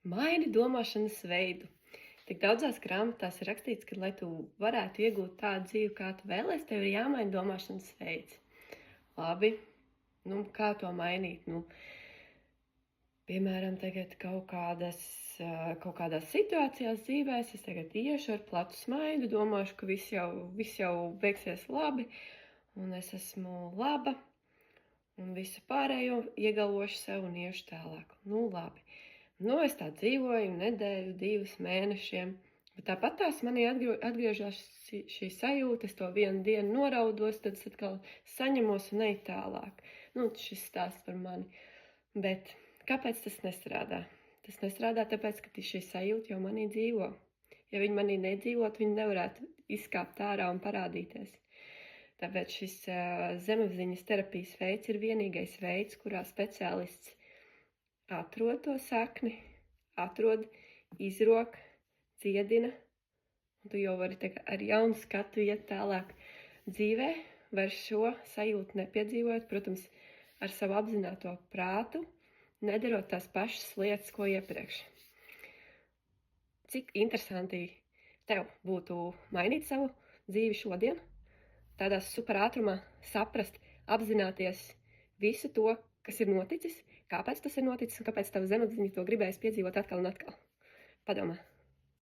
Maini domāšanas veidu. Tik daudzās grāmatās ir rakstīts, ka, lai tu varētu iegūt tādu dzīvi, kā tu vēlies, tev ir jāmaina domāšanas veids. Labi, kā to mainīt? Piemēram, tagad kaut kādās situācijās dzīvēs es tagad iešu ar platu smaidu, domāšu, ka viss jau beigsies labi, un es esmu laba, un visu pārējo iegalvošu sev un iešu tālāk. Labi. Es tā dzīvoju nedēļu, 2 mēnešiem, bet tāpat tās manī atgriežas šī sajūta, es to vienu dienu noraudos, tad es atkal saņemos un eju tālāk. Šis stāsts par mani. Bet kāpēc tas nestrādā? Tas nestrādā tāpēc, ka šī sajūta jau manī dzīvo. Ja viņi manī nedzīvot, viņi nevarētu izkāpt ārā un parādīties. Tāpēc šis zemapziņas terapijas veids ir vienīgais veids, kurā speciālists atrod to sakni, izrok, dziedina, un tu jau vari ar jaunu skatu iet tālāk dzīvē, vairs šo sajūtu nepiedzīvot, protams, ar savu apzināto prātu, nedarot tās pašas lietas, ko iepriekš. Cik interesanti tev būtu mainīt savu dzīvi šodien, tādā superātrumā saprast, apzināties visu to, kas ir noticis, kāpēc tas ir noticis un kāpēc tava zemapziņa to gribēs piedzīvot atkal un atkal. Padomā.